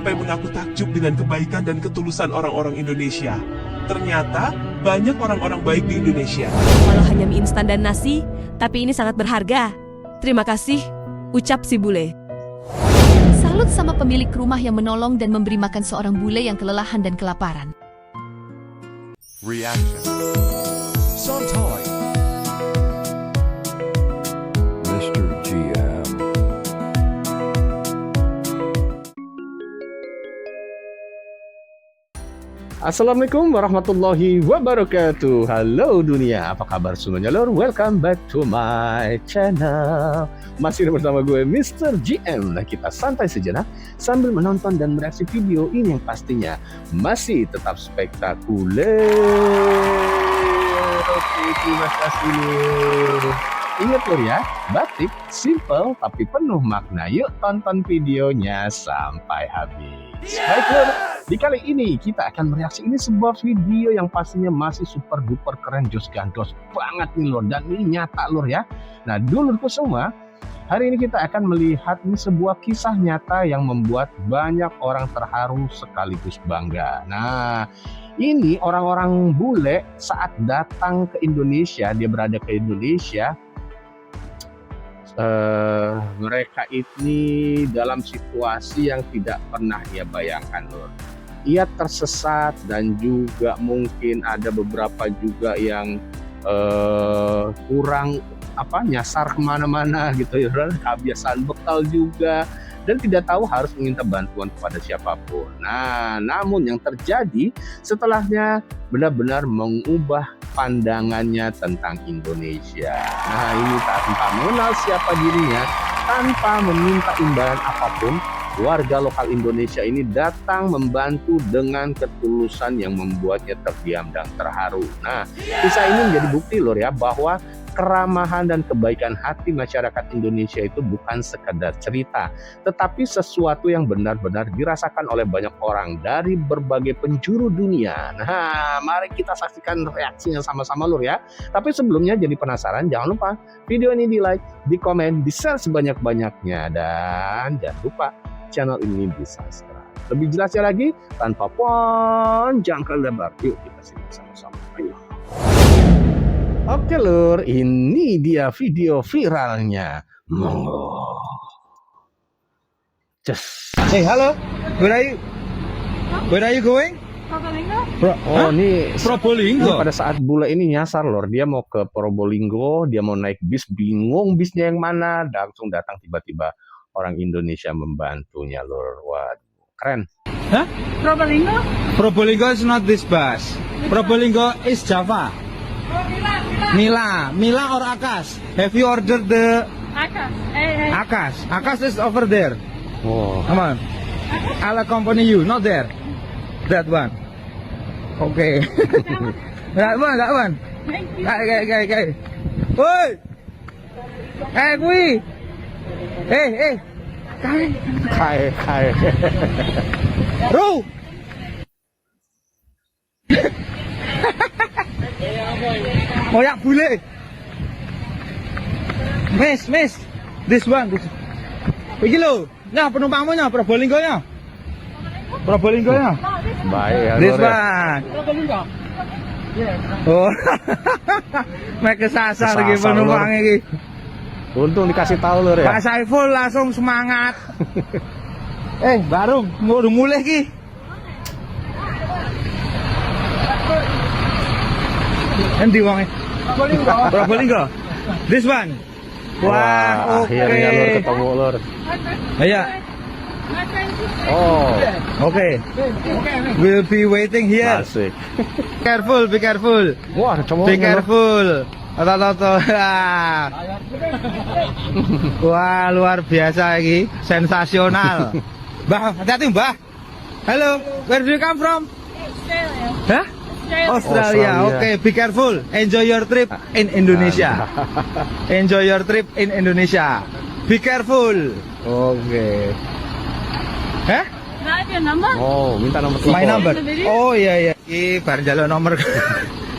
sampai mengaku takjub dengan kebaikan dan ketulusan orang-orang Indonesia. Ternyata, banyak orang-orang baik di Indonesia. Walau hanya mie instan dan nasi, tapi ini sangat berharga. Terima kasih, ucap si bule. Salut sama pemilik rumah yang menolong dan memberi makan seorang bule yang kelelahan dan kelaparan. Reaction. Santai. Mr. GM. Assalamualaikum warahmatullahi wabarakatuh. Halo dunia, apa kabar semuanya lor? Welcome back to my channel. Masih bersama gue Mr. GM. Nah, kita santai sejenak sambil menonton dan mereaksi video ini yang pastinya masih tetap spektakuler. Oke, terima kasih lur. Ingat lur ya, batik simple tapi penuh makna. Yuk tonton videonya sampai habis. Baik lur, di kali ini kita akan mereaksi ini sebuah video yang pastinya masih super duper keren, jos gandos banget nih lur. Dan ini nyata lur ya. Nah dulurku semua, hari ini kita akan melihat ini sebuah kisah nyata yang membuat banyak orang terharu sekaligus bangga. Nah, ini orang-orang bule saat datang ke Indonesia, dia berada ke Indonesia, mereka ini dalam situasi yang tidak pernah ia bayangkan lur. Ia tersesat dan juga mungkin ada beberapa juga yang kurang nyasar kemana-mana gitu ya, kebiasaan bekal juga, dan tidak tahu harus meminta bantuan kepada siapapun. Nah, namun yang terjadi setelahnya benar-benar mengubah pandangannya tentang Indonesia. Nah, ini tanpa mengenal siapa dirinya, tanpa meminta imbalan apapun, warga lokal Indonesia ini datang membantu dengan ketulusan yang membuatnya terdiam dan terharu. Nah, kisah ini menjadi bukti lor ya, bahwa keramahan dan kebaikan hati masyarakat Indonesia itu bukan sekedar cerita, tetapi sesuatu yang benar-benar dirasakan oleh banyak orang dari berbagai penjuru dunia. Nah, mari kita saksikan reaksinya sama-sama lur ya. Tapi sebelumnya jadi penasaran, jangan lupa video ini di like, di komen, di share sebanyak-banyaknya, dan jangan lupa channel ini di subscribe. Lebih jelasnya lagi, tanpa panjang lebar, yuk kita simak sama-sama. Ayo. Oke lur, ini dia video viralnya. Just. Hey, hello. Where are you? Where are you going? Ini Probolinggo. pada saat bule ini nyasar lor, dia mau ke Probolinggo, dia mau naik bis, bingung bisnya yang mana, langsung datang tiba-tiba orang Indonesia membantunya lor. Waduh, keren. Huh? Probolinggo? Probolinggo is not this bus. Probolinggo is Java. Mila or Akas? Have you ordered the Akas. Akas? Akas is over there. Oh. Come on. I'll accompany you. Not there. That one. Okay. That one. Thank you. Okay. Oi! Eh, kui! Kai. Ru! Moyak bule. Miss. This one. Iki lho. Nah, penumpangmu nya Probolinggo nya. Baik ya This lor ya. one. Oh. Mek kesasar iki Kesasar, penumpang Lur. iki. Untung dikasih tahu lor ya. Pak Saiful langsung semangat. Barung, udah mulai ki. Endi wonge? Probolinggo. This one. Wah, oke. Akhirnya lor ketemu lor. Ayo. Oh, Oke. We'll be waiting here. asik. Be careful. Wah, coba Be careful. Toto. Wah, luar biasa ini. Sensasional. Mbah, hati-hati Mbah. Halo, where do you come from? Australia. Hah? Australia. Oke, be careful. Enjoy your trip in Indonesia. Enjoy your trip in Indonesia. Be careful. Oke. Hah? Can I have your number? Oh, minta nomor telepon. My number. Oh iya. Iki bar njaluk nomor.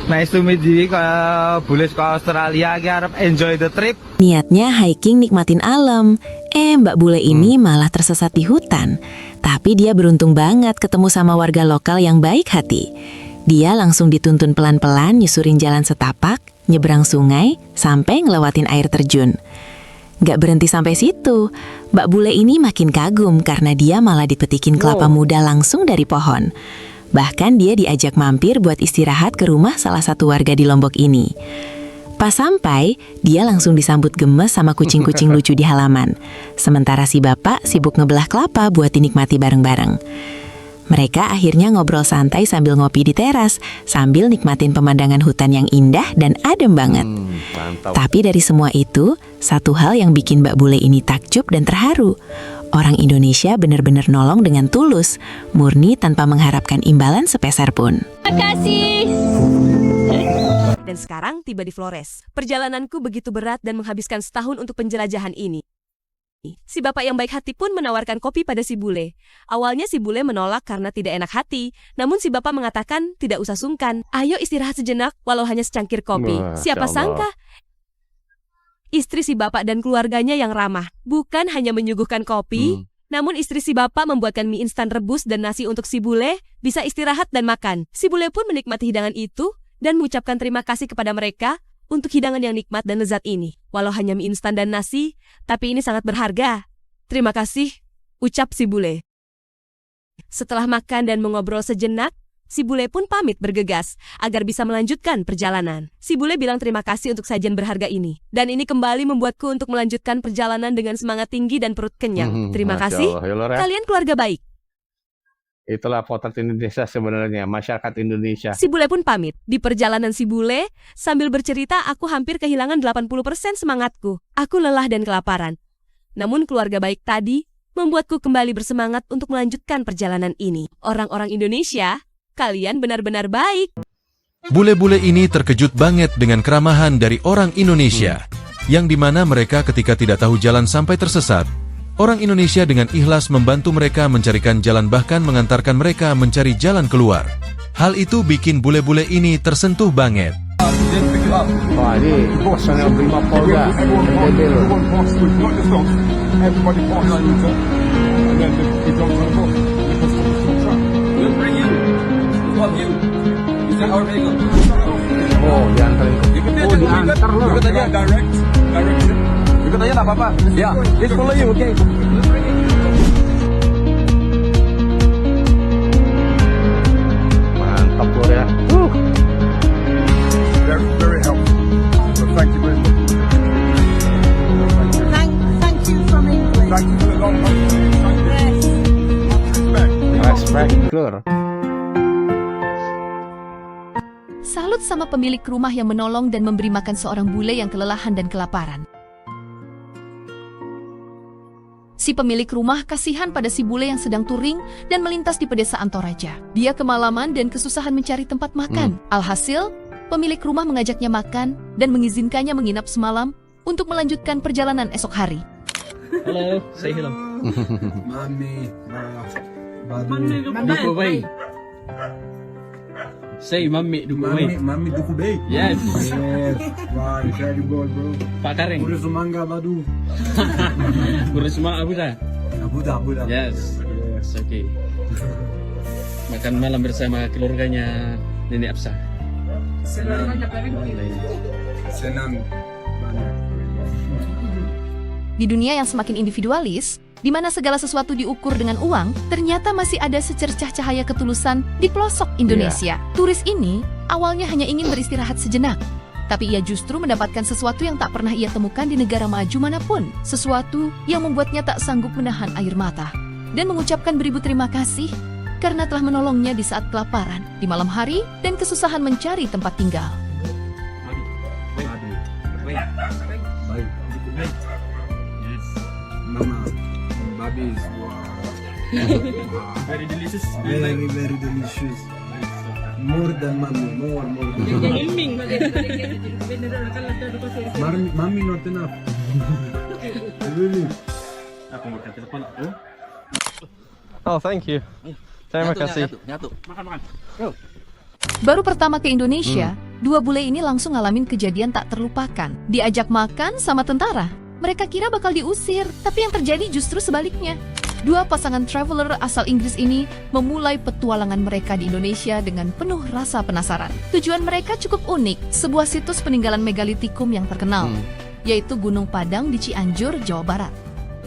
Nice to meet you. Kalau boleh ke Australia, iki arep enjoy the trip. Niatnya hiking nikmatin alam, Mbak Bule ini malah tersesat di hutan. Tapi dia beruntung banget ketemu sama warga lokal yang baik hati. Dia langsung dituntun pelan-pelan nyusurin jalan setapak, nyebrang sungai, sampai ngelewatin air terjun. Gak berhenti sampai situ, Mbak Bule ini makin kagum karena dia malah dipetikin kelapa muda langsung dari pohon. Bahkan dia diajak mampir buat istirahat ke rumah salah satu warga di Lombok ini. Pas sampai, dia langsung disambut gemes sama kucing-kucing lucu di halaman. Sementara si bapak sibuk ngebelah kelapa buat dinikmati bareng-bareng. Mereka akhirnya ngobrol santai sambil ngopi di teras, sambil nikmatin pemandangan hutan yang indah dan adem banget. Mantap. Tapi dari semua itu, satu hal yang bikin Mbak Bule ini takjub dan terharu. Orang Indonesia benar-benar nolong dengan tulus, murni tanpa mengharapkan imbalan sepeser pun. Dan sekarang tiba di Flores. Perjalananku begitu berat dan menghabiskan setahun untuk penjelajahan ini. Si bapak yang baik hati pun menawarkan kopi pada si bule. Awalnya si bule menolak karena tidak enak hati, namun si bapak mengatakan tidak usah sungkan. Ayo istirahat sejenak walau hanya secangkir kopi. Siapa sangka istri si bapak dan keluarganya yang ramah. Bukan hanya menyuguhkan kopi, namun istri si bapak membuatkan mie instan rebus dan nasi untuk si bule bisa istirahat dan makan. Si bule pun menikmati hidangan itu dan mengucapkan terima kasih kepada mereka untuk hidangan yang nikmat dan lezat ini. Walau hanya mie instan dan nasi, tapi ini sangat berharga. Terima kasih, ucap si bule. Setelah makan dan mengobrol sejenak, si bule pun pamit bergegas agar bisa melanjutkan perjalanan. Si bule bilang terima kasih untuk sajian berharga ini. Dan ini kembali membuatku untuk melanjutkan perjalanan dengan semangat tinggi dan perut kenyang. Terima Masya kasih, Allah, ya Lor, ya. kalian keluarga baik. Itulah potret Indonesia sebenarnya, masyarakat Indonesia. Si bule pun pamit. Di perjalanan si bule, sambil bercerita aku hampir kehilangan 80% semangatku. Aku lelah dan kelaparan. Namun keluarga baik tadi membuatku kembali bersemangat untuk melanjutkan perjalanan ini. Orang-orang Indonesia, kalian benar-benar baik. Bule-bule ini terkejut banget dengan keramahan dari orang Indonesia, yang dimana mereka ketika tidak tahu jalan sampai tersesat. Orang Indonesia dengan ikhlas membantu mereka mencarikan jalan bahkan mengantarkan mereka mencari jalan keluar. Hal itu bikin bule-bule ini tersentuh banget. Wah, ini personel Brimob Polda. Oh, diantarin ke... Oh, diantar loh. Ikut aja, direct. Ikut aja, nggak apa-apa. Ya, it's follow you, okay? Mantap Lor ya. Very helpful. So thank you very much. Thank you from England. Thank you for the long Respect Lor. Salut sama pemilik rumah yang menolong dan memberi makan seorang bule yang kelelahan dan kelaparan. Si pemilik rumah kasihan pada si bule yang sedang touring dan melintas di pedesaan Toraja. Dia kemalaman dan kesusahan mencari tempat makan. Alhasil, pemilik rumah mengajaknya makan dan mengizinkannya menginap semalam untuk melanjutkan perjalanan esok hari. Hello, say hello. Mami, Duku bay. Say mami duku bay. Mami duku bay. Yes. Yes. Wow, very good, bro. Pak Kareng. Urus mangga badu. Kurus semua Abu dah. Abu dah. Yes. Yes, okay. Makan malam bersama keluarganya Nenek Absa. Senang. Di dunia yang semakin individualis, di mana segala sesuatu diukur dengan uang, ternyata masih ada secercah cahaya ketulusan di pelosok Indonesia. Turis ini awalnya hanya ingin beristirahat sejenak, tapi ia justru mendapatkan sesuatu yang tak pernah ia temukan di negara maju manapun. Sesuatu yang membuatnya tak sanggup menahan air mata dan mengucapkan beribu terima kasih karena telah menolongnya di saat kelaparan, di malam hari, dan kesusahan mencari tempat tinggal. Mama, babi is Very delicious. very delicious. More than mommy, more. Mami not enough. Really? Aku makan telepon aku. Oh, thank you. Terima kasih. Makan. Baru pertama ke Indonesia, dua bule ini langsung ngalamin kejadian tak terlupakan. Diajak makan sama tentara. Mereka kira bakal diusir, tapi yang terjadi justru sebaliknya. Dua pasangan traveler asal Inggris ini memulai petualangan mereka di Indonesia dengan penuh rasa penasaran. Tujuan mereka cukup unik, sebuah situs peninggalan megalitikum yang terkenal, yaitu Gunung Padang di Cianjur, Jawa Barat.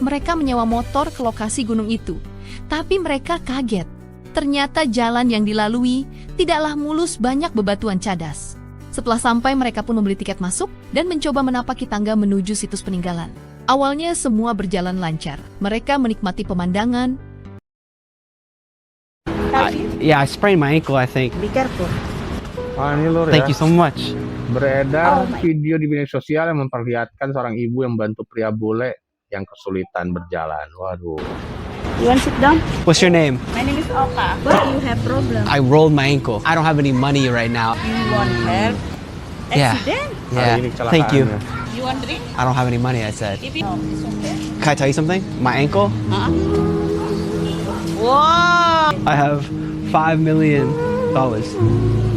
Mereka menyewa motor ke lokasi gunung itu, tapi mereka kaget. Ternyata jalan yang dilalui tidaklah mulus, banyak bebatuan cadas. Setelah sampai, mereka pun membeli tiket masuk dan mencoba menapaki tangga menuju situs peninggalan. Awalnya semua berjalan lancar. Mereka menikmati pemandangan. I sprained my ankle, I think. Be careful. Ini lur Thank ya. you so much. Beredar Oh my. video di media sosial yang memperlihatkan seorang ibu yang membantu pria bule yang kesulitan berjalan. Waduh. You want to sit down? What's your name? My name is Oka. But you have problem. I rolled my ankle. I don't have any money right now. You want help? Yeah. Accident? Hari ini Thank you. kecelakaannya. You want drink? I don't have any money, I said. If you... Oh, this one there. Can I tell you something? My ankle, Wow! I have $5 million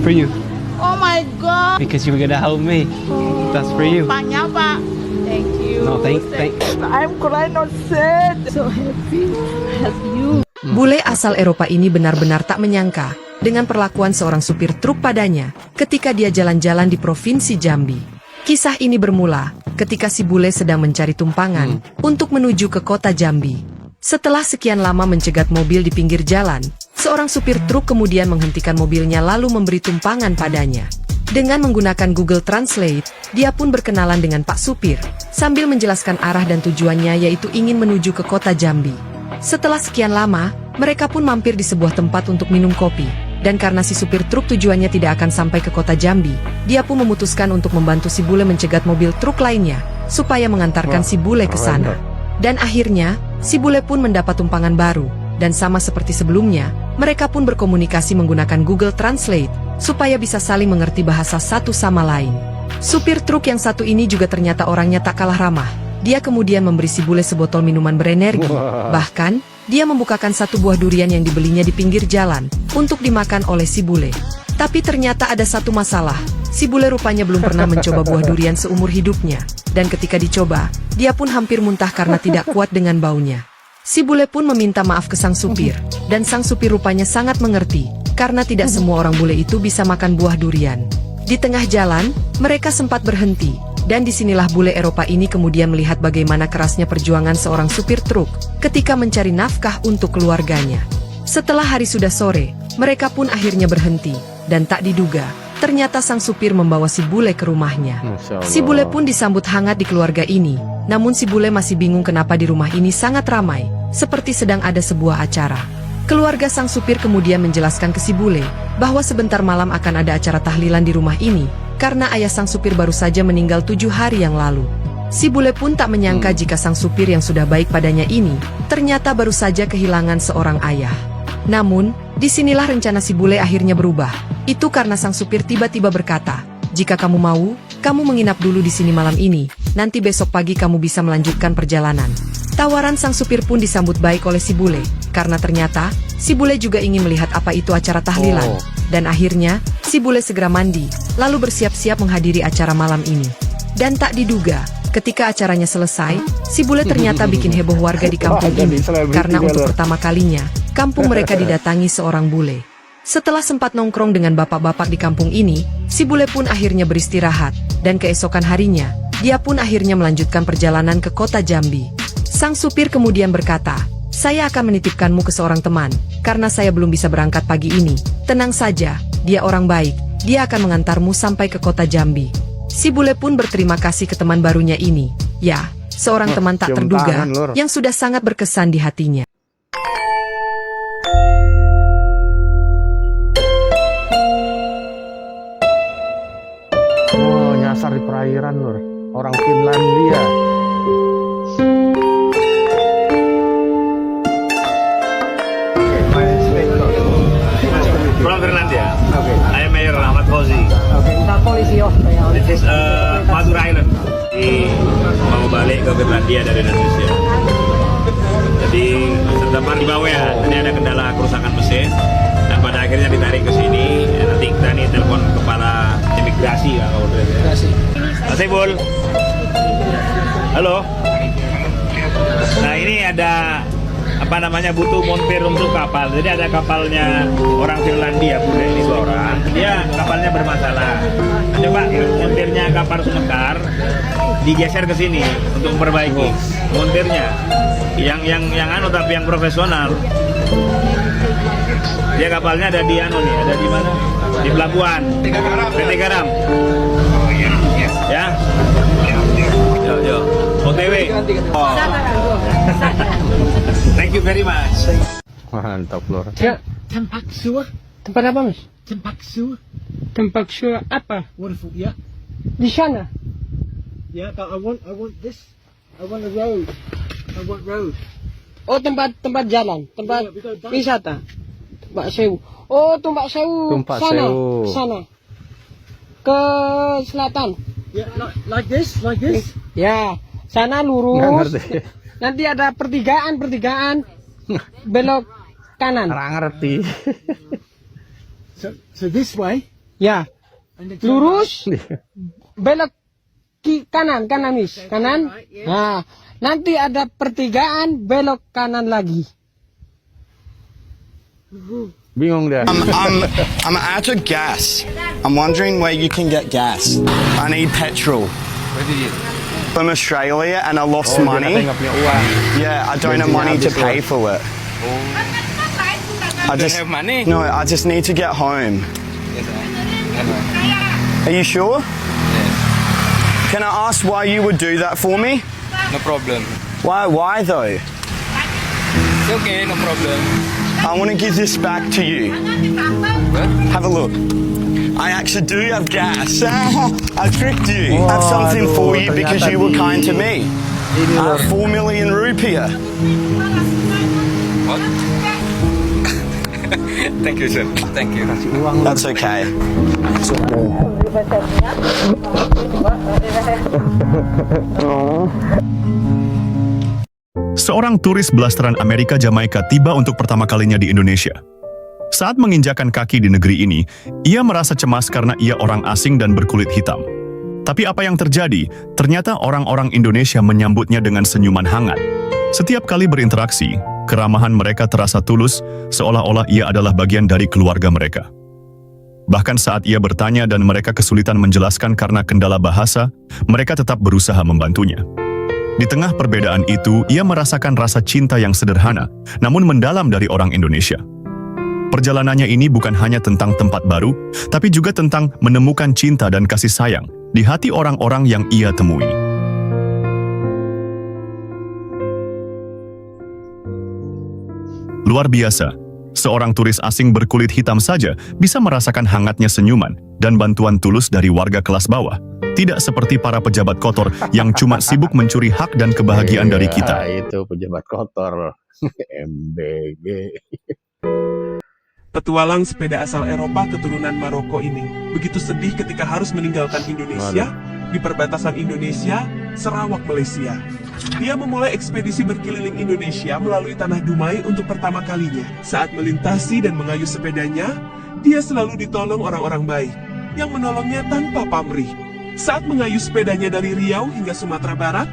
for you Oh my God! because you were gonna help me. That's for you. Banyak, Pak. Thank you. No, thank. I'm crying, not sad. So happy. Help you. Bule asal Eropa ini benar-benar tak menyangka dengan perlakuan seorang supir truk padanya ketika dia jalan-jalan di Provinsi Jambi. Kisah ini bermula ketika si bule sedang mencari tumpangan untuk menuju ke kota Jambi. Setelah sekian lama mencegat mobil di pinggir jalan, seorang supir truk kemudian menghentikan mobilnya lalu memberi tumpangan padanya. Dengan menggunakan Google Translate, dia pun berkenalan dengan Pak Supir, sambil menjelaskan arah dan tujuannya yaitu ingin menuju ke kota Jambi. Setelah sekian lama, mereka pun mampir di sebuah tempat untuk minum kopi. Dan karena si supir truk tujuannya tidak akan sampai ke kota Jambi, dia pun memutuskan untuk membantu si bule mencegat mobil truk lainnya, supaya mengantarkan si bule ke sana. Dan akhirnya, si bule pun mendapat tumpangan baru, dan sama seperti sebelumnya, mereka pun berkomunikasi menggunakan Google Translate, supaya bisa saling mengerti bahasa satu sama lain. Supir truk yang satu ini juga ternyata orangnya tak kalah ramah. Dia kemudian memberi si bule sebotol minuman berenergi. Bahkan, dia membukakan satu buah durian yang dibelinya di pinggir jalan untuk dimakan oleh si bule. Tapi ternyata ada satu masalah. Si bule rupanya belum pernah mencoba buah durian seumur hidupnya. Dan ketika dicoba, dia pun hampir muntah karena tidak kuat dengan baunya. Si bule pun meminta maaf ke sang supir. Dan sang supir rupanya sangat mengerti, karena tidak semua orang bule itu bisa makan buah durian. Di tengah jalan, mereka sempat berhenti. Dan disinilah bule Eropa ini kemudian melihat bagaimana kerasnya perjuangan seorang supir truk ketika mencari nafkah untuk keluarganya. Setelah hari sudah sore, mereka pun akhirnya berhenti. Dan tak diduga, ternyata sang supir membawa si bule ke rumahnya. Si bule pun disambut hangat di keluarga ini. Namun si bule masih bingung kenapa di rumah ini sangat ramai, seperti sedang ada sebuah acara. Keluarga sang supir kemudian menjelaskan ke si bule bahwa sebentar malam akan ada acara tahlilan di rumah ini, karena ayah sang supir baru saja meninggal 7 hari yang lalu. Si bule pun tak menyangka jika sang supir yang sudah baik padanya ini, ternyata baru saja kehilangan seorang ayah. Namun, disinilah rencana si bule akhirnya berubah. Itu karena sang supir tiba-tiba berkata, "Jika kamu mau, kamu menginap dulu di sini malam ini, nanti besok pagi kamu bisa melanjutkan perjalanan." Tawaran sang supir pun disambut baik oleh si bule, karena ternyata, si bule juga ingin melihat apa itu acara tahlilan. Dan akhirnya, si bule segera mandi, lalu bersiap-siap menghadiri acara malam ini. Dan tak diduga, ketika acaranya selesai, si bule ternyata bikin heboh warga di kampung ini, karena untuk pertama kalinya, kampung mereka didatangi seorang bule. Setelah sempat nongkrong dengan bapak-bapak di kampung ini, si bule pun akhirnya beristirahat, dan keesokan harinya, dia pun akhirnya melanjutkan perjalanan ke kota Jambi. Sang supir kemudian berkata, "Saya akan menitipkanmu ke seorang teman, karena saya belum bisa berangkat pagi ini. Tenang saja, dia orang baik, dia akan mengantarmu sampai ke kota Jambi." Si bule pun berterima kasih ke teman barunya ini. Ya, seorang teman tak terduga, yang sudah sangat berkesan di hatinya. Oh, nyasar di perairan lur. Orang Finlandia. From Finlandia. Okay. I am Mayor Ahmad Fauzi. Okay. Polisi This is Madura Island. Mau balik ke Finlandia dari Indonesia. Jadi terdapat di bawah ya. Tadi ada kendala kerusakan mesin dan pada akhirnya ditarik ke sini. Nanti kita nih telepon kepala imigrasi ya kalau imigrasi. Mas Ibul. Halo. Nah ini ada butuh montir untuk kapal. Jadi ada kapalnya orang Finlandia, bule ini seorang. Dia kapalnya bermasalah. Coba montirnya kapal Sumekar digeser ke sini untuk memperbaiki montirnya. Tapi yang profesional. Dia kapalnya ada di ada di mana? Di pelabuhan PT Garam. Ya. Yo. OTW. Oh. Thank you very much. Mantap, Lor. Ya, tempat suah. Tempat apa, Mas? Tempat suah. Tempat suah apa? Waterfall, ya. Di sana. Yeah, but I want this. I want a road. I want road. Oh, tempat jalan, tempat wisata. Tumpak Sewu. Oh, Tumpak Sewu. Tumpak sana, Sewu. sana. Ke selatan. Yeah, like this. Ya, sana lurus. Nggak ngerti. Nanti ada pertigaan. Belok kanan. Nggak ngerti. So this way? Ya. Lurus. Belok kanan, Miss. Kanan. Nah, nanti ada pertigaan, belok kanan lagi. Bingung dah. I'm out of gas. I'm wondering where you can get gas. I need petrol. Where did you? From Australia and I lost money. Yeah, I don't have money to pay for it. I just have money. No, I just need to get home. Are you sure? Can I ask why you would do that for me? No problem. Why though? It's okay, no problem. I want to give this back to you. Have a look. I actually do have gas. I tricked you. I have something for you because you were kind to me. 4 million rupiah. What? Thank you, sir. Thank you. That's okay. Seorang turis blasteran Amerika Jamaika tiba untuk pertama kalinya di Indonesia. Saat menginjakan kaki di negeri ini, ia merasa cemas karena ia orang asing dan berkulit hitam. Tapi apa yang terjadi? Ternyata orang-orang Indonesia menyambutnya dengan senyuman hangat. Setiap kali berinteraksi, keramahan mereka terasa tulus, seolah-olah ia adalah bagian dari keluarga mereka. Bahkan saat ia bertanya dan mereka kesulitan menjelaskan karena kendala bahasa, mereka tetap berusaha membantunya. Di tengah perbedaan itu, ia merasakan rasa cinta yang sederhana, namun mendalam dari orang Indonesia. Perjalanannya ini bukan hanya tentang tempat baru, tapi juga tentang menemukan cinta dan kasih sayang di hati orang-orang yang ia temui. Luar biasa, seorang turis asing berkulit hitam saja bisa merasakan hangatnya senyuman dan bantuan tulus dari warga kelas bawah. Tidak seperti para pejabat kotor yang cuma sibuk mencuri hak dan kebahagiaan dari kita. Itu pejabat kotor. MBG. Petualang sepeda asal Eropa keturunan Maroko ini begitu sedih ketika harus meninggalkan Indonesia di perbatasan Indonesia, Sarawak, Malaysia. Dia memulai ekspedisi berkeliling Indonesia melalui Tanah Dumai untuk pertama kalinya. Saat melintasi dan mengayuh sepedanya, dia selalu ditolong orang-orang baik yang menolongnya tanpa pamrih. Saat mengayuh sepedanya dari Riau hingga Sumatera Barat,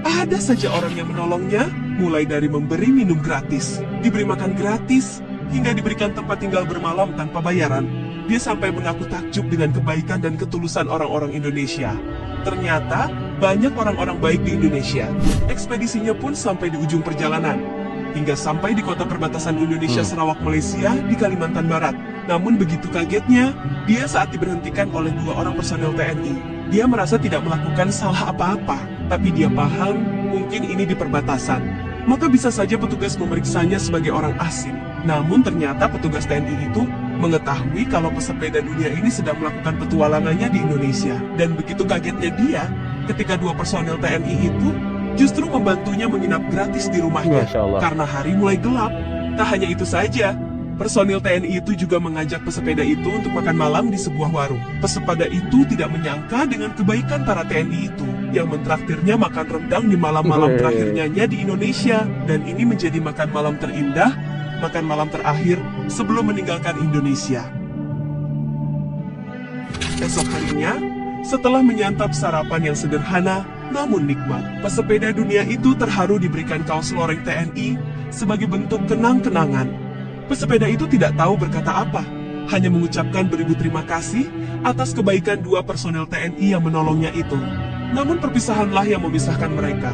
ada saja orang yang menolongnya, mulai dari memberi minum gratis, diberi makan gratis, hingga diberikan tempat tinggal bermalam tanpa bayaran. Dia sampai mengaku takjub dengan kebaikan dan ketulusan orang-orang Indonesia. Ternyata, banyak orang-orang baik di Indonesia. Ekspedisinya pun sampai di ujung perjalanan, hingga sampai di kota perbatasan Indonesia Sarawak, Malaysia di Kalimantan Barat. Namun begitu kagetnya, dia saat diberhentikan oleh 2 orang personel TNI. Dia merasa tidak melakukan salah apa-apa, tapi dia paham mungkin ini di perbatasan. Maka bisa saja petugas memeriksanya sebagai orang asing. Namun ternyata petugas TNI itu mengetahui kalau pesepeda dunia ini sedang melakukan petualangannya di Indonesia. Dan begitu kagetnya dia, ketika 2 personel TNI itu justru membantunya menginap gratis di rumahnya. Karena hari mulai gelap. Tak hanya itu saja, personil TNI itu juga mengajak pesepeda itu untuk makan malam di sebuah warung. Pesepeda itu tidak menyangka dengan kebaikan para TNI itu, yang mentraktirnya makan rendang di malam-malam terakhirnya di Indonesia. Dan ini menjadi makan malam terindah, makan malam terakhir sebelum meninggalkan Indonesia. Esok harinya, setelah menyantap sarapan yang sederhana namun nikmat, pesepeda dunia itu terharu diberikan kaos loreng TNI sebagai bentuk kenang-kenangan. Pesepeda itu tidak tahu berkata apa, hanya mengucapkan beribu terima kasih atas kebaikan dua personel TNI yang menolongnya itu. Namun perpisahanlah yang memisahkan mereka.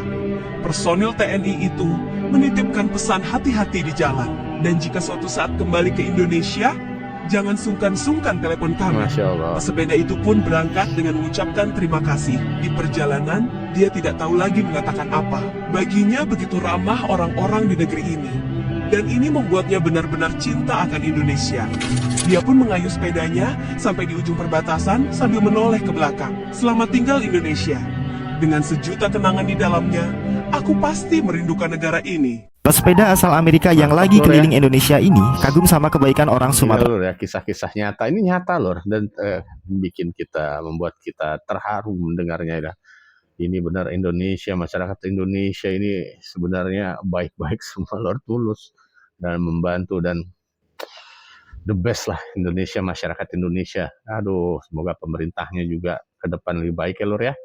Personil TNI itu menitipkan pesan hati-hati di jalan, dan jika suatu saat kembali ke Indonesia, jangan sungkan-sungkan telepon kami. Masya Allah. Pesepeda itu pun berangkat dengan mengucapkan terima kasih. Di perjalanan, dia tidak tahu lagi mengatakan apa. Baginya begitu ramah orang-orang di negeri ini. Dan ini membuatnya benar-benar cinta akan Indonesia. Dia pun mengayuh sepedanya sampai di ujung perbatasan sambil menoleh ke belakang. Selamat tinggal Indonesia. Dengan sejuta kenangan di dalamnya, aku pasti merindukan negara ini. Pesepeda asal Amerika yang lagi keliling Indonesia ini kagum sama kebaikan orang Sumatera. Ya, kisah-kisah nyata ini nyata lor, dan membuat kita terharu mendengarnya ya. Ini benar Indonesia, masyarakat Indonesia ini sebenarnya baik-baik semua lor, tulus dan membantu, dan the best lah Indonesia, masyarakat Indonesia. Aduh, semoga pemerintahnya juga ke depan lebih baik ya lor ya.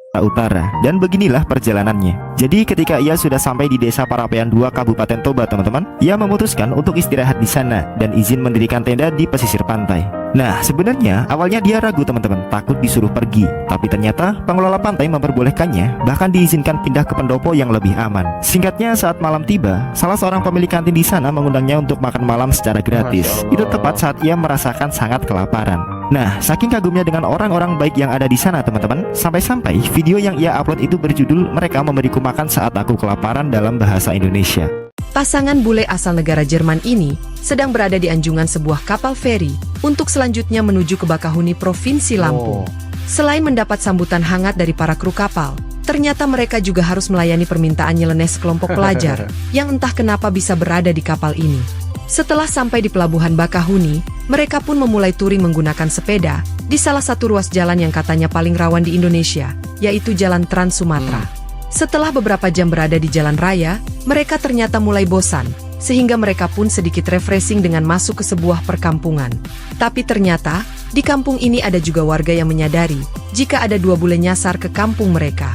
Utara. Dan beginilah perjalanannya. Jadi ketika ia sudah sampai di desa Parapean 2 Kabupaten Toba teman-teman, ia memutuskan untuk istirahat di sana dan izin mendirikan tenda di pesisir pantai. Nah, sebenarnya awalnya dia ragu teman-teman, takut disuruh pergi. Tapi ternyata pengelola pantai memperbolehkannya, bahkan diizinkan pindah ke pendopo yang lebih aman. Singkatnya, saat malam tiba, salah seorang pemilik kantin di sana mengundangnya untuk makan malam secara gratis. Itu tepat saat ia merasakan sangat kelaparan. Nah, saking kagumnya dengan orang-orang baik yang ada di sana teman-teman, sampai-sampai video yang ia upload itu berjudul "Mereka Memberiku Makan Saat Aku Kelaparan" dalam bahasa Indonesia. Pasangan bule asal negara Jerman ini sedang berada di anjungan sebuah kapal feri untuk selanjutnya menuju ke Bakahuni, Provinsi Lampung. Selain mendapat sambutan hangat dari para kru kapal, ternyata mereka juga harus melayani permintaan nyeleneh sekelompok pelajar yang entah kenapa bisa berada di kapal ini. Setelah sampai di pelabuhan Bakahuni, mereka pun memulai touring menggunakan sepeda di salah satu ruas jalan yang katanya paling rawan di Indonesia, yaitu Jalan Trans Sumatera. Setelah beberapa jam berada di jalan raya, mereka ternyata mulai bosan, sehingga mereka pun sedikit refreshing dengan masuk ke sebuah perkampungan. Tapi ternyata, di kampung ini ada juga warga yang menyadari jika ada dua bule nyasar ke kampung mereka.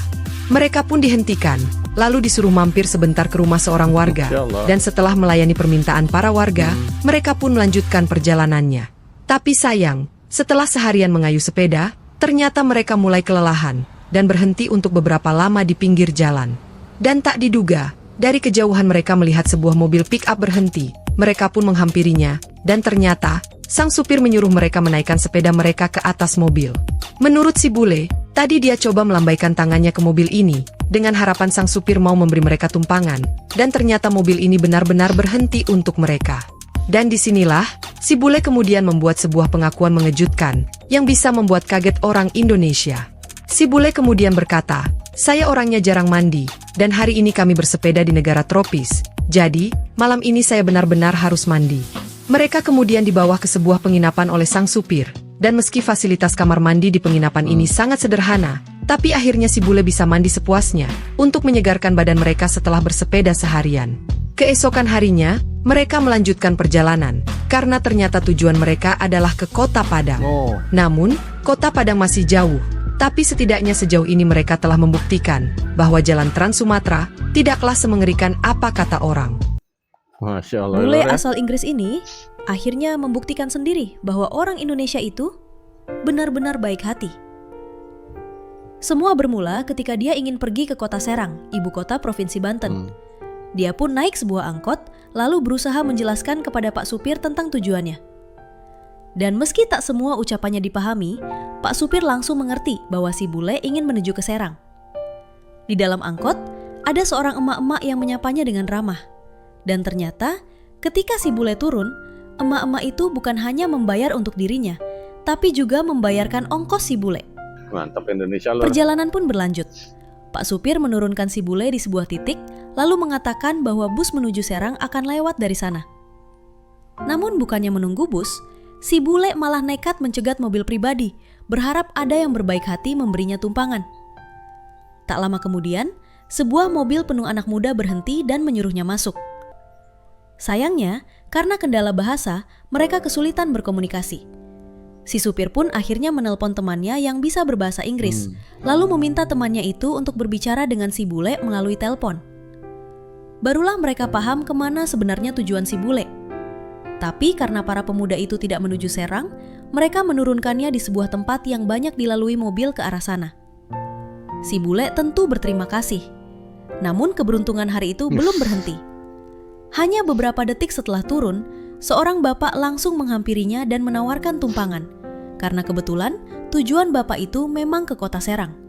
Mereka pun dihentikan, lalu disuruh mampir sebentar ke rumah seorang warga, dan setelah melayani permintaan para warga, mereka pun melanjutkan perjalanannya. Tapi sayang, setelah seharian mengayuh sepeda, ternyata mereka mulai kelelahan dan berhenti untuk beberapa lama di pinggir jalan. Dan tak diduga, dari kejauhan mereka melihat sebuah mobil pick-up berhenti. Mereka pun menghampirinya, dan ternyata sang supir menyuruh mereka menaikkan sepeda mereka ke atas mobil. Menurut si bule, tadi dia coba melambaikan tangannya ke mobil ini dengan harapan sang supir mau memberi mereka tumpangan, dan ternyata mobil ini benar-benar berhenti untuk mereka. Dan disinilah, si bule kemudian membuat sebuah pengakuan mengejutkan yang bisa membuat kaget orang Indonesia. Si bule kemudian berkata, "Saya orangnya jarang mandi, dan hari ini kami bersepeda di negara tropis. Jadi, malam ini saya benar-benar harus mandi." Mereka kemudian dibawa ke sebuah penginapan oleh sang supir, dan meski fasilitas kamar mandi di penginapan ini sangat sederhana, tapi akhirnya si bule bisa mandi sepuasnya untuk menyegarkan badan mereka setelah bersepeda seharian. Keesokan harinya, mereka melanjutkan perjalanan, karena ternyata tujuan mereka adalah ke Kota Padang. Namun, Kota Padang masih jauh. Tapi setidaknya sejauh ini mereka telah membuktikan bahwa jalan Trans Sumatera tidaklah semengerikan apa kata orang. Masya Allah. Bule asal Inggris ini akhirnya membuktikan sendiri bahwa orang Indonesia itu benar-benar baik hati. Semua bermula ketika dia ingin pergi ke Kota Serang, ibu kota Provinsi Banten. Dia pun naik sebuah angkot, lalu berusaha menjelaskan kepada Pak Supir tentang tujuannya. Dan meski tak semua ucapannya dipahami, Pak Supir langsung mengerti bahwa si bule ingin menuju ke Serang. Di dalam angkot, ada seorang emak-emak yang menyapanya dengan ramah. Dan ternyata, ketika si bule turun, emak-emak itu bukan hanya membayar untuk dirinya, tapi juga membayarkan ongkos si bule. Mantap Indonesia lor. Perjalanan pun berlanjut. Pak Supir menurunkan si bule di sebuah titik, lalu mengatakan bahwa bus menuju Serang akan lewat dari sana. Namun bukannya menunggu bus, si bule malah nekat mencegat mobil pribadi, berharap ada yang berbaik hati memberinya tumpangan. Tak lama kemudian, sebuah mobil penuh anak muda berhenti dan menyuruhnya masuk. Sayangnya, karena kendala bahasa, mereka kesulitan berkomunikasi. Si supir pun akhirnya menelpon temannya yang bisa berbahasa Inggris, lalu meminta temannya itu untuk berbicara dengan si bule melalui telepon. barulah mereka paham kemana sebenarnya tujuan si bule. Tapi karena para pemuda itu tidak menuju Serang, mereka menurunkannya di sebuah tempat yang banyak dilalui mobil ke arah sana. Si bule tentu berterima kasih. Namun keberuntungan hari itu belum berhenti. Hanya beberapa detik setelah turun, seorang bapak langsung menghampirinya dan menawarkan tumpangan. Karena kebetulan tujuan bapak itu memang ke kota Serang.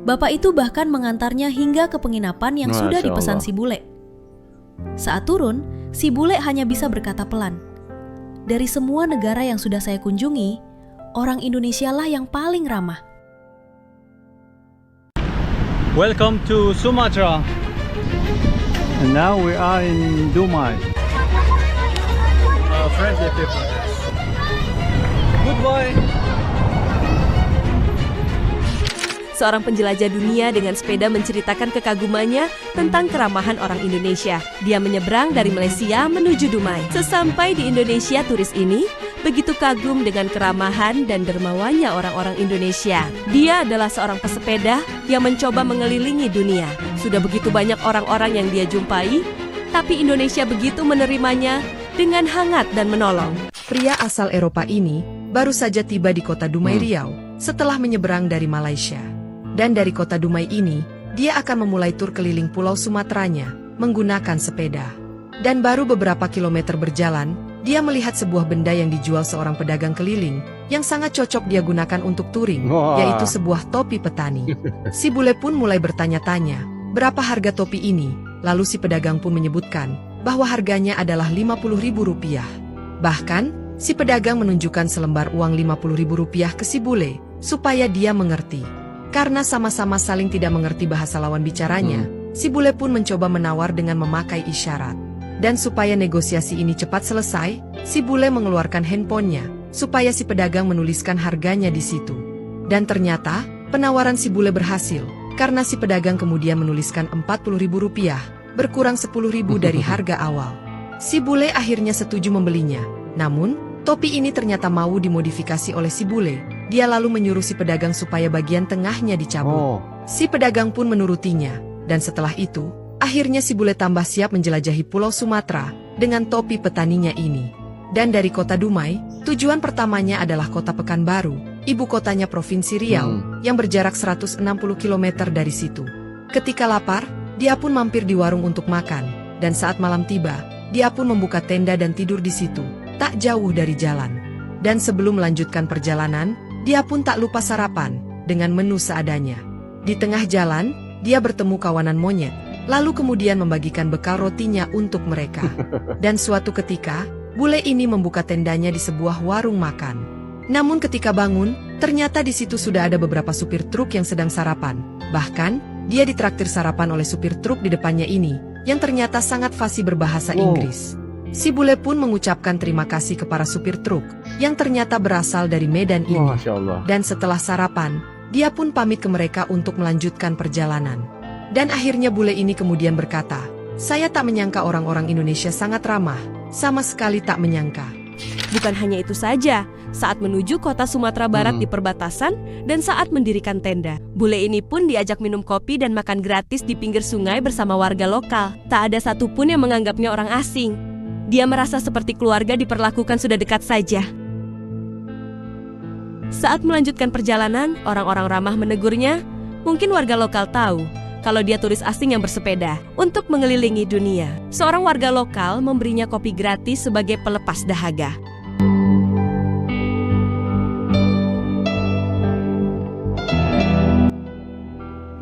Bapak itu bahkan mengantarnya hingga ke penginapan yang sudah Masya dipesan Allah. si bule. Saat turun, si bule hanya bisa berkata pelan, "Dari semua negara yang sudah saya kunjungi, orang Indonesia lah yang paling ramah." Welcome to Sumatra. And now we are in Dumai. Friendly people. Goodbye. Seorang penjelajah dunia dengan sepeda menceritakan kekagumannya tentang keramahan orang Indonesia. Dia menyeberang dari Malaysia menuju Dumai. Sesampai di Indonesia, turis ini begitu kagum dengan keramahan dan dermawannya orang-orang Indonesia. Dia adalah seorang pesepeda yang mencoba mengelilingi dunia. Sudah begitu banyak orang-orang yang dia jumpai, tapi Indonesia begitu menerimanya dengan hangat dan menolong. Pria asal Eropa ini baru saja tiba di kota Dumai, Riau, setelah menyeberang dari Malaysia. Dan dari kota Dumai ini, dia akan memulai tur keliling Pulau Sumateranya menggunakan sepeda. Dan baru beberapa kilometer berjalan, dia melihat sebuah benda yang dijual seorang pedagang keliling yang sangat cocok dia gunakan untuk touring, Wah. yaitu sebuah topi petani. Si bule pun mulai bertanya-tanya, berapa harga topi ini? Lalu si pedagang pun menyebutkan bahwa harganya adalah Rp50.000. Bahkan, si pedagang menunjukkan selembar uang Rp50.000 ke si bule, supaya dia mengerti. Karena sama-sama saling tidak mengerti bahasa lawan bicaranya, si bule pun mencoba menawar dengan memakai isyarat. Dan supaya negosiasi ini cepat selesai, si bule mengeluarkan handphonenya, supaya si pedagang menuliskan harganya di situ. Dan ternyata, penawaran si bule berhasil, karena si pedagang kemudian menuliskan Rp40.000, berkurang Rp10.000 dari harga awal. Si bule akhirnya setuju membelinya. Namun, topi ini ternyata mau dimodifikasi oleh si bule. Dia lalu menyuruh si pedagang supaya bagian tengahnya dicabut. Si pedagang pun menurutinya. Dan setelah itu, akhirnya si bule tambah siap menjelajahi Pulau Sumatera dengan topi petaninya ini. Dan dari kota Dumai, tujuan pertamanya adalah kota Pekanbaru, ibu kotanya Provinsi Riau, yang berjarak 160 km dari situ. Ketika lapar, dia pun mampir di warung untuk makan. Dan saat malam tiba, dia pun membuka tenda dan tidur di situ, tak jauh dari jalan. Dan sebelum melanjutkan perjalanan, dia pun tak lupa sarapan dengan menu seadanya. Di tengah jalan, dia bertemu kawanan monyet, lalu kemudian membagikan bekal rotinya untuk mereka. Dan suatu ketika, bule ini membuka tendanya di sebuah warung makan. Namun ketika bangun, ternyata di situ sudah ada beberapa supir truk yang sedang sarapan. Bahkan, dia ditraktir sarapan oleh supir truk di depannya ini, yang ternyata sangat fasih berbahasa Inggris. Si bule pun mengucapkan terima kasih kepada supir truk, yang ternyata berasal dari Medan ini. Masya Allah. Dan setelah sarapan, dia pun pamit ke mereka untuk melanjutkan perjalanan. Dan akhirnya bule ini kemudian berkata, "Saya tak menyangka orang-orang Indonesia sangat ramah, sama sekali tak menyangka." Bukan hanya itu saja, saat menuju kota Sumatera Barat di perbatasan dan saat mendirikan tenda, bule ini pun diajak minum kopi dan makan gratis di pinggir sungai bersama warga lokal. Tak ada satupun yang menganggapnya orang asing. Dia merasa seperti keluarga diperlakukan sudah dekat saja. Saat melanjutkan perjalanan, orang-orang ramah menegurnya. Mungkin warga lokal tahu kalau dia turis asing yang bersepeda untuk mengelilingi dunia. Seorang warga lokal memberinya kopi gratis sebagai pelepas dahaga.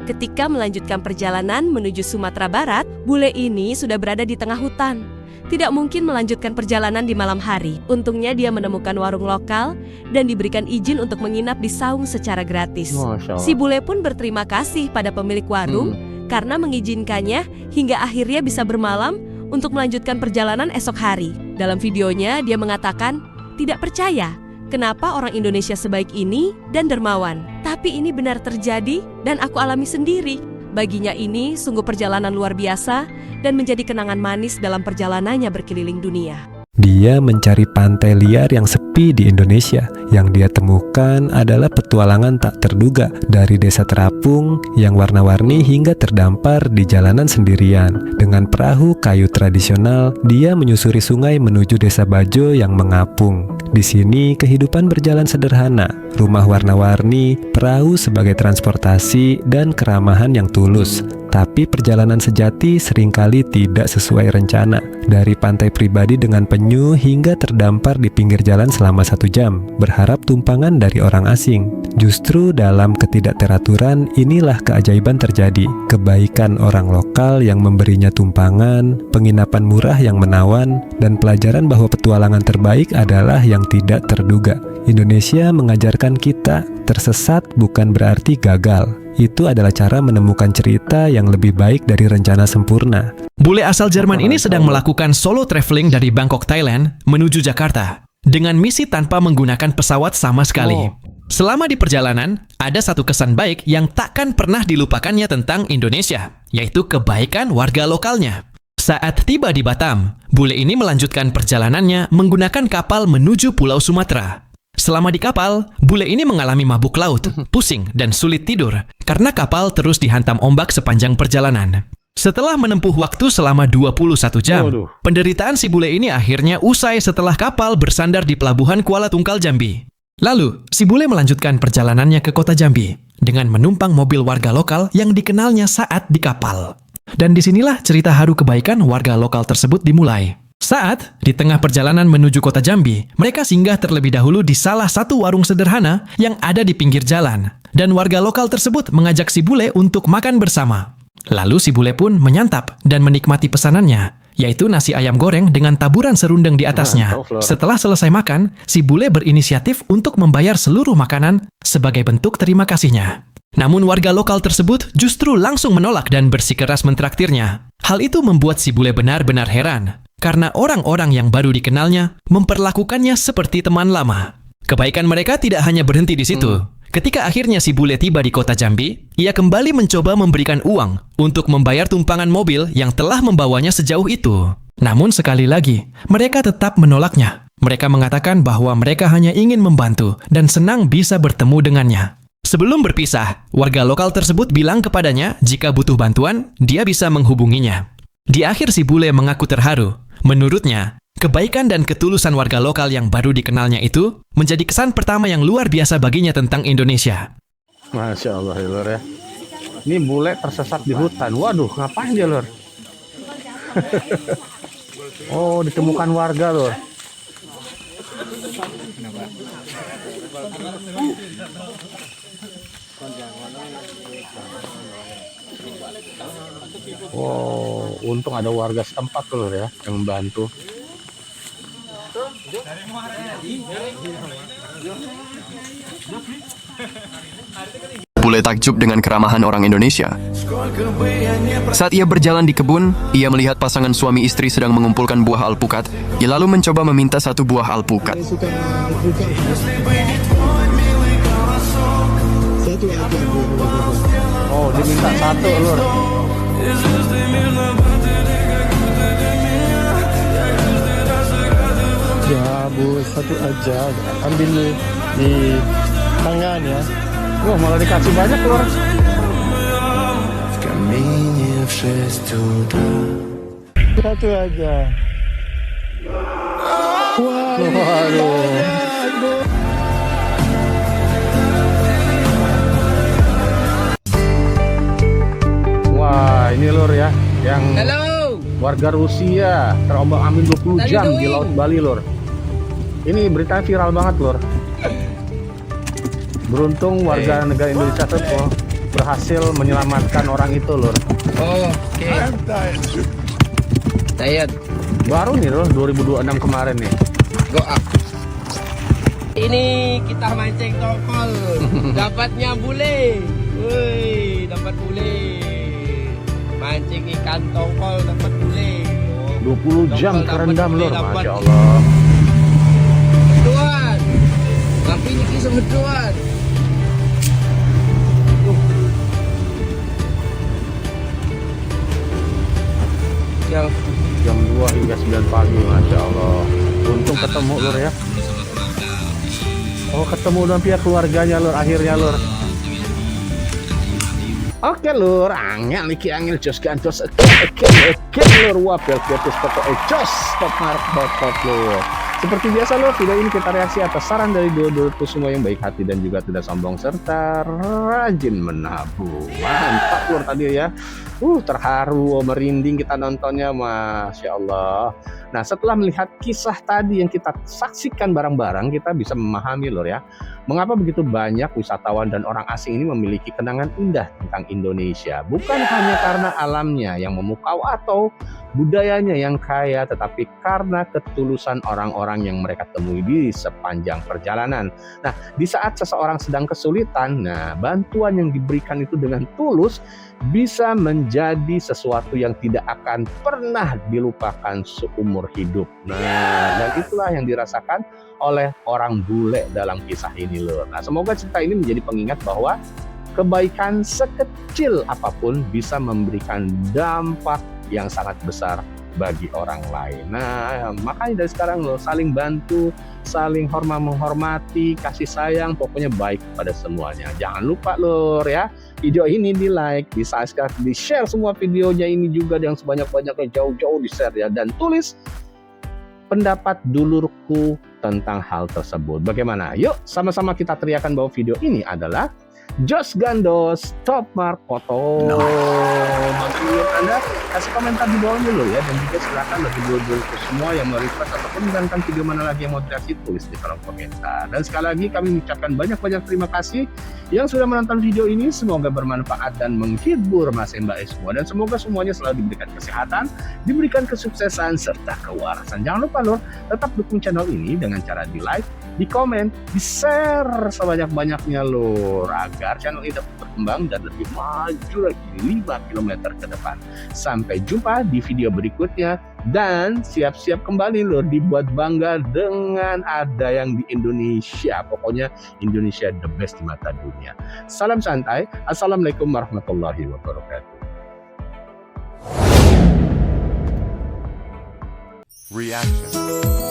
Ketika melanjutkan perjalanan menuju Sumatera Barat, bule ini sudah berada di tengah hutan. Tidak mungkin melanjutkan perjalanan di malam hari. Untungnya dia menemukan warung lokal dan diberikan izin untuk menginap di saung secara gratis. Masya Allah. Si bule pun berterima kasih pada pemilik warung karena mengizinkannya hingga akhirnya bisa bermalam untuk melanjutkan perjalanan esok hari. Dalam videonya dia mengatakan tidak percaya kenapa orang Indonesia sebaik ini dan dermawan. Tapi ini benar terjadi dan aku alami sendiri. Baginya ini sungguh perjalanan luar biasa dan menjadi kenangan manis dalam perjalanannya berkeliling dunia. Dia mencari pantai liar yang sepi di Indonesia. Yang dia temukan adalah petualangan tak terduga, dari desa terapung yang warna-warni hingga terdampar di jalanan sendirian. Dengan perahu kayu tradisional, dia menyusuri sungai menuju desa Bajo yang mengapung. Di sini kehidupan berjalan sederhana, rumah warna-warni, perahu sebagai transportasi, dan keramahan yang tulus. Tapi perjalanan sejati seringkali tidak sesuai rencana. Dari pantai pribadi dengan penyu hingga terdampar di pinggir jalan selama 1 jam, berharap tumpangan dari orang asing. Justru dalam ketidakteraturan inilah keajaiban terjadi. Kebaikan orang lokal yang memberinya tumpangan, penginapan murah yang menawan, dan pelajaran bahwa petualangan terbaik adalah yang tidak terduga. Indonesia mengajarkan kita, tersesat bukan berarti gagal. Itu adalah cara menemukan cerita yang lebih baik dari rencana sempurna. Bule asal Jerman ini sedang melakukan solo traveling dari Bangkok, Thailand, menuju Jakarta, dengan misi tanpa menggunakan pesawat sama sekali. Selama di perjalanan, ada satu kesan baik yang takkan pernah dilupakannya tentang Indonesia, yaitu kebaikan warga lokalnya. Saat tiba di Batam, bule ini melanjutkan perjalanannya menggunakan kapal menuju Pulau Sumatera. Selama di kapal, bule ini mengalami mabuk laut, pusing, dan sulit tidur karena kapal terus dihantam ombak sepanjang perjalanan. Setelah menempuh waktu selama 21 jam, penderitaan si bule ini akhirnya usai setelah kapal bersandar di pelabuhan Kuala Tungkal, Jambi. Lalu, si bule melanjutkan perjalanannya ke kota Jambi dengan menumpang mobil warga lokal yang dikenalnya saat di kapal. Dan disinilah cerita haru kebaikan warga lokal tersebut dimulai. Saat di tengah perjalanan menuju kota Jambi, mereka singgah terlebih dahulu di salah satu warung sederhana yang ada di pinggir jalan. Dan warga lokal tersebut mengajak si bule untuk makan bersama. Lalu si bule pun menyantap dan menikmati pesanannya, yaitu nasi ayam goreng dengan taburan serundeng di atasnya. Setelah selesai makan, si bule berinisiatif untuk membayar seluruh makanan sebagai bentuk terima kasihnya. Namun warga lokal tersebut justru langsung menolak dan bersikeras mentraktirnya. Hal itu membuat si bule benar-benar heran, karena orang-orang yang baru dikenalnya memperlakukannya seperti teman lama. Kebaikan mereka tidak hanya berhenti di situ. Ketika akhirnya si bule tiba di kota Jambi, ia kembali mencoba memberikan uang untuk membayar tumpangan mobil yang telah membawanya sejauh itu. Namun sekali lagi, mereka tetap menolaknya. Mereka mengatakan bahwa mereka hanya ingin membantu dan senang bisa bertemu dengannya. Sebelum berpisah, warga lokal tersebut bilang kepadanya jika butuh bantuan, dia bisa menghubunginya. Di akhir si bule mengaku terharu. Menurutnya, kebaikan dan ketulusan warga lokal yang baru dikenalnya itu menjadi kesan pertama yang luar biasa baginya tentang Indonesia. Masya Allah ya lor ya. Ini bule tersesat di hutan. Waduh, ngapain dia lor? Oh, ditemukan warga lor. Wow, untung ada warga setempat tuh ya yang membantu. Bule takjub dengan keramahan orang Indonesia. Saat ia berjalan di kebun, ia melihat pasangan suami istri sedang mengumpulkan buah alpukat. Ia lalu mencoba meminta satu buah alpukat. Oh, diminta satu lur. Ya bu, satu aja. Ambil di tangan ya. Wah, malah dikasih banyak lur. Satu aja. Waduh. Wah, ini lur ya, yang warga Rusia terombang-ambing 20 jam di Laut Bali lur. Ini berita viral banget lur. Beruntung warga negara Indonesia tuh berhasil menyelamatkan orang itu lur. Oh, oke. Tayat. Baru nih lur, 2026 kemarin nih. Go up. Ini kita mancing tongkol. Dapatnya bule. Woi, dapat bule. Mancing ikan tongkol dapat bule. 20 jam kerendam lur, Masya Allah. Tuan, tapi ini kisah tuan. Jam 2 hingga 9 pagi, Masya Allah. Lur ya. Oh, ketemu dengan pihak keluarganya Lur, akhirnya Lur. Oke Lur, angel iki angel jos gantos oke Lur, wah belgetus pokoknya jos top mark Lur. Seperti biasa Lur, video ini kita reaksi atas saran dari dulur-dulurku semua yang baik hati dan juga tidak sombong serta rajin menabung. Mantap Lur tadi ya. Terharu, merinding kita nontonnya, Masya Allah. Nah, setelah melihat kisah tadi yang kita saksikan bareng-bareng, kita bisa memahami Lur ya, mengapa begitu banyak wisatawan dan orang asing ini memiliki kenangan indah tentang Indonesia. Bukan hanya karena alamnya yang memukau atau budayanya yang kaya, tetapi karena ketulusan orang-orang yang mereka temui di sepanjang perjalanan. Nah, di saat seseorang sedang kesulitan, bantuan yang diberikan itu dengan tulus bisa menjadi sesuatu yang tidak akan pernah dilupakan seumur hidup. Nah, dan itulah yang dirasakan oleh orang bule dalam kisah ini Lur. Nah, semoga cerita ini menjadi pengingat bahwa kebaikan sekecil apapun bisa memberikan dampak yang sangat besar bagi orang lain. Nah, makanya dari sekarang Lur, saling bantu, saling menghormati, kasih sayang, pokoknya baik pada semuanya. Jangan lupa Lur ya, video ini di like, di subscribe, di share semua videonya ini juga yang sebanyak-banyaknya, jauh-jauh di share ya, dan tulis pendapat dulurku tentang hal tersebut. Bagaimana? Yuk sama-sama kita teriakan bahwa video ini adalah Jos Gandos Top Mark Foto. Bagi Anda kasih komentar di bawah dulu ya, dan juga silakan bagi dulur-dulurku semua yang mau request ataupun menonton video mana lagi yang mau reaksi, tulis di kolom komentar. Dan sekali lagi kami mengucapkan banyak-banyak terima kasih yang sudah menonton video ini. Semoga bermanfaat dan menghibur Mas Mbak semua, dan semoga semuanya selalu diberikan kesehatan, diberikan kesuksesan serta kewarasan. Jangan lupa Lur, tetap dukung channel ini dengan cara di like, di komen, di share sebanyak-banyaknya Lur, agar channel ini dapat berkembang dan lebih maju lagi 5 km ke depan. Sampai jumpa di video berikutnya, dan siap-siap kembali Lur dibuat bangga dengan ada yang di Indonesia. Pokoknya Indonesia the best di mata dunia. Salam santai. Assalamualaikum warahmatullahi wabarakatuh. Reaction.